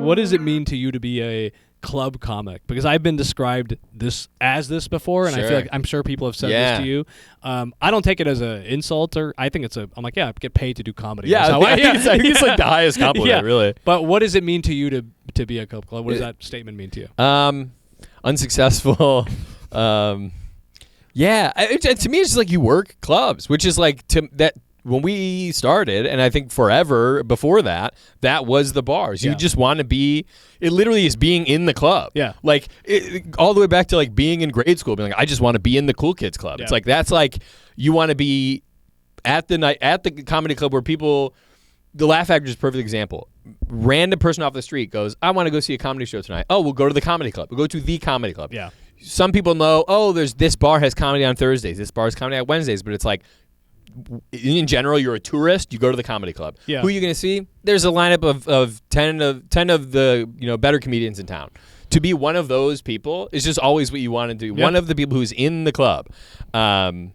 what does it mean to you to be a club comic? Because I've been described as this before, and I feel like I'm sure people have said this to you. I don't take it as an insult, or I think I'm like, I get paid to do comedy. Yeah, I think it's like the highest compliment, really. But what does it mean to you to be a club? What does that statement mean to you? Unsuccessful. To me, it's just like you work clubs, which is like that. When we started, and I think forever before that, that was the bars. You just want to be. It literally is being in the club. Yeah. Like all the way back to like being in grade school, being like, I just want to be in the cool kids club. Yeah. It's like that's like you want to be at the comedy club where people. The Laugh Factory is a perfect example. Random person off the street goes, I want to go see a comedy show tonight. Oh, we'll go to the comedy club. We'll go to the comedy club. Yeah. Some people know. Oh, there's this bar has comedy on Thursdays. This bar has comedy on Wednesdays. But it's like. In general, you're a tourist. You go to the comedy club. Yeah. Who are you going to see? There's a lineup of 10 of the better comedians in town. To be one of those people is just always what you want to do. Yep. One of the people who's in the club, and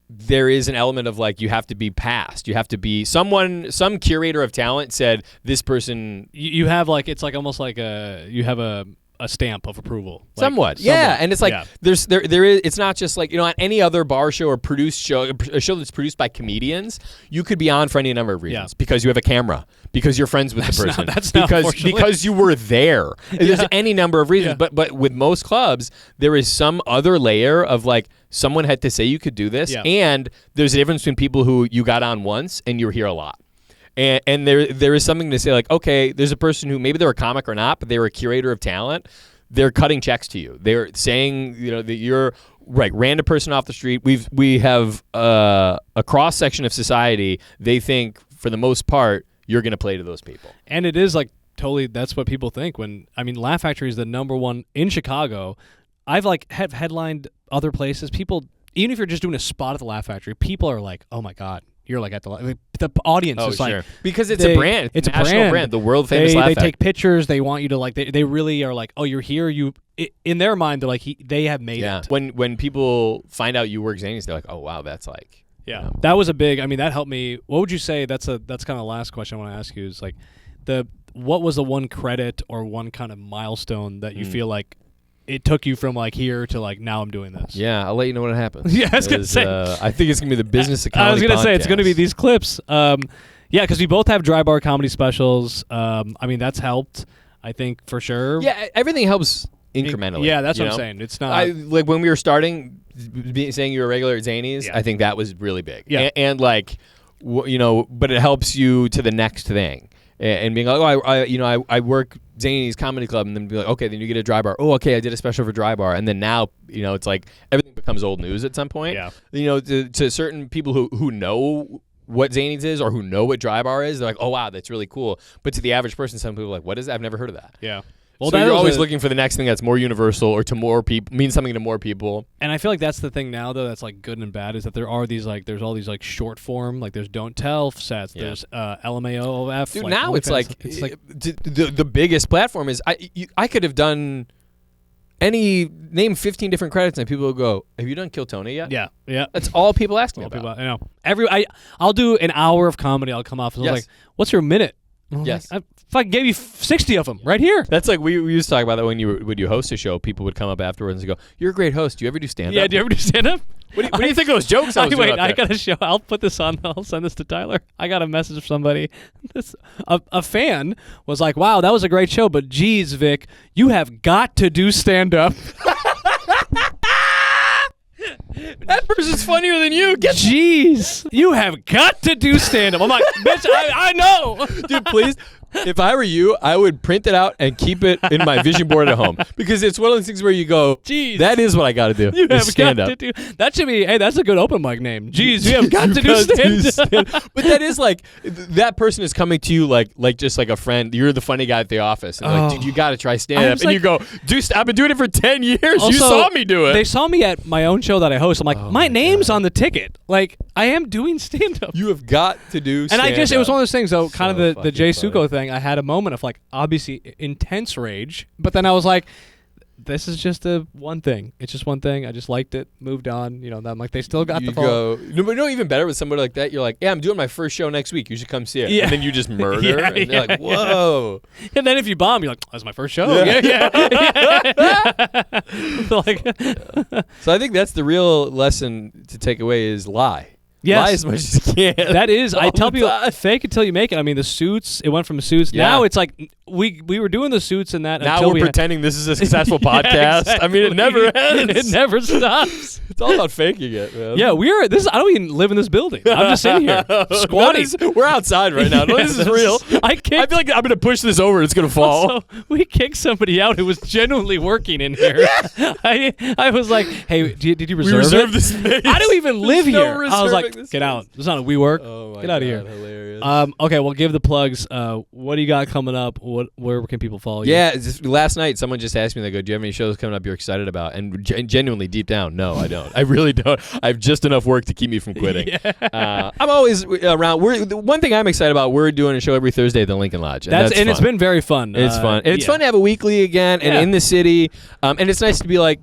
there is an element of like you have to be passed. You have to be some curator of talent said this person. You have like it's like almost like you have a stamp of approval. Somewhat. And it's like there is. It's not just like on any other bar show or produced show, a show that's produced by comedians. You could be on for any number of reasons because you have a camera, because you're friends with the person, because you were there. There's any number of reasons. Yeah. But with most clubs, there is some other layer of like someone had to say you could do this, and there's a difference between people who you got on once and you were here a lot. And there is something to say like, okay, there's a person who maybe they're a comic or not, but they were a curator of talent. They're cutting checks to you. They're saying that you're right, random person off the street. We have a cross section of society. They think for the most part you're going to play to those people. And it is like totally that's what people think Laugh Factory is the number one in Chicago. I've have headlined other places. People, even if you're just doing a spot at the Laugh Factory, people are like, oh my God. You're like at the audience is like because it's a brand, it's a national brand, the world famous Laugh Factory. They take pictures. They want you to like. They really are like, oh, you're here. In their mind, they're like, they have made it. When people find out you work Zanies, they're like, oh wow, that's like That was a big. I mean, that helped me. What would you say? That's kind of the last question I want to ask you is like what was the one credit or one kind of milestone that you feel like it took you from like here to like now I'm doing this? Yeah, I'll let you know when it happens. I was gonna say. I think it's gonna be the business of comedy. I was gonna say it's podcast. gonna be these clips. Because we both have dry bar comedy specials. I mean that's helped. I think for sure. Yeah, everything helps incrementally. Yeah, that's what I'm saying. It's not like when we were starting, saying you were a regular at Zanies. I think that was really big. Yeah, and like, but it helps you to the next thing. And being like, I work Zanies Comedy Club, and then be like, okay, then you get a dry bar. Oh, okay, I did a special for dry bar, and then now, it's like everything becomes old news at some point. Yeah. To certain people who know what Zanies is or who know what dry bar is, they're like, oh wow, that's really cool. But to the average person, some people are like, what is that? I've never heard of that. Yeah. Well, so you're always looking for the next thing that's more universal or to more people, means something to more people. And I feel like that's the thing now, though, that's like good and bad, is that there are these like, there's all these like short form, like there's Don't Tell sets, there's LMAOF. Dude, now it's like the biggest platform is I could have done name 15 different credits and people will go, have you done Kill Tony yet? Yeah. That's all people ask me about. I know. I'll do an hour of comedy. I'll come off and I was like, what's your minute? Yes. Like, if I gave you 60 of them right here. That's like we used to talk about that when you host a show. People would come up afterwards and go, "You're a great host. Do you ever do stand up?" Yeah, do you ever do stand up? What do you think of those jokes I was doing? I got a show. I'll put this on. I'll send this to Tyler. I got a message from somebody. A fan was like, "Wow, that was a great show, but geez, Vic, you have got to do stand up." That person's funnier than you. Jeez, you have got to do stand up. I'm like, bitch, I know. Dude, please. If I were you, I would print it out and keep it in my vision board at home because it's one of those things where you go, "Jeez, that is what I got to do." You have stand got up. to do. That should be. Hey, that's a good open mic name. Jeez, you have got to do stand up. But that is like that person is coming to you like just like a friend. You're the funny guy at the office, and they're like, dude, you got to try stand up, and you go, dude, I've been doing it for 10 years. Also, you saw me do it. They saw me at my own show that I host. I'm like, my name's on the ticket. Like, I am doing stand up. You have got to do. And it was one of those things. Though, kind of the Jay funny. Suko thing. I had a moment of like obviously intense rage, but then I was like, this is just a one thing. It's just one thing. I just liked it, moved on. I'm like, they still got the phone. No, but even better with somebody like that. You're like, yeah, I'm doing my first show next week. You should come see it. Yeah. And then you just murder. And they're like, whoa. And then if you bomb, you're like, that's my first show. Yeah. So I think that's the real lesson to take away is lie. Yes. Lie as much as you can. That is, I tell people, fake until you make it. I mean, the suits, it went from suits. Yeah. Now it's like, we were doing the suits and that now until we're pretending this is a successful podcast. Yeah, exactly. I mean, it never ends. It never stops. It's all about faking it, man. Yeah, I don't even live in this building. I'm just sitting here, squatting. We're outside right now. This is real. I feel like I'm going to push this over. It's going to fall. Also, we kicked somebody out who was genuinely working in here. I was like, hey, did you reserve we reserved it? the space. I don't even live There's no here. I was like, reserving get out. It's not a WeWork. Oh my Get out of here. Hilarious. Okay, well, give the plugs. What do you got coming up? Where can people follow you? Yeah, last night someone just asked me, they go, do you have any shows coming up you're excited about? And genuinely, deep down, no, I don't. I really don't. I have just enough work to keep me from quitting. Yeah. I'm always around. One thing I'm excited about, we're doing a show every Thursday at the Lincoln Lodge. And it's been very fun. It's fun. And it's fun to have a weekly again and in the city. And it's nice to be like,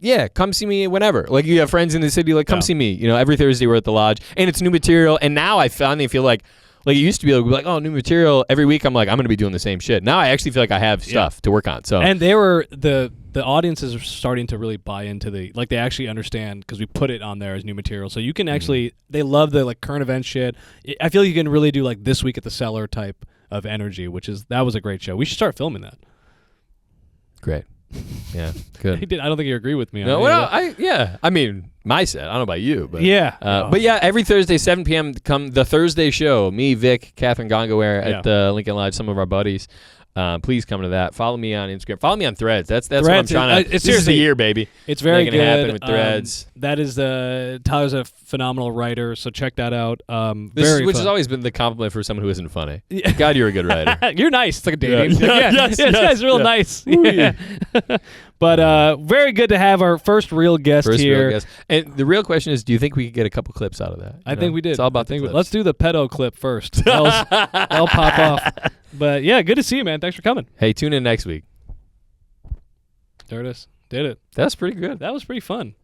yeah, come see me whenever. Like, you have friends in the city, like, come see me. Every Thursday we're at the Lodge. And it's new material. And now I finally feel like it used to be like, oh, new material. Every week I'm like, I'm going to be doing the same shit. Now I actually feel like I have stuff to work on. So And the audiences are starting to really buy into they actually understand because we put it on there as new material. So you can actually, they love the current event shit. I feel like you can really do This Week at the Cellar type of energy, that was a great show. We should start filming that. Great. Yeah, good. I don't think you agree with me. No, I mean, my set. I don't know about you, but yeah. But yeah, every Thursday, 7 p.m. come the Thursday show. Me, Vic, Catherine Gongaware at the Lincoln Lodge. Some of our buddies. Please come to that. Follow me on Instagram. Follow me on Threads. That's what I'm trying to. This is the year, baby. It's very Making good. it happen with Threads. That is Tyler's a phenomenal writer, so check that out. Which has always been the compliment for someone who isn't funny. God, you're a good writer. You're nice. It's like a dating. Yes, this guy's real nice. Yeah. But very good to have our first real guest here. Real guest. And the real question is, do you think we could get a couple clips out of that? I think we did. It's all about the clips. Let's do the pedo clip first. That'll pop off. But yeah, good to see you, man. Thanks for coming. Hey, tune in next week. There it is. Did it. That's pretty good. That was pretty fun.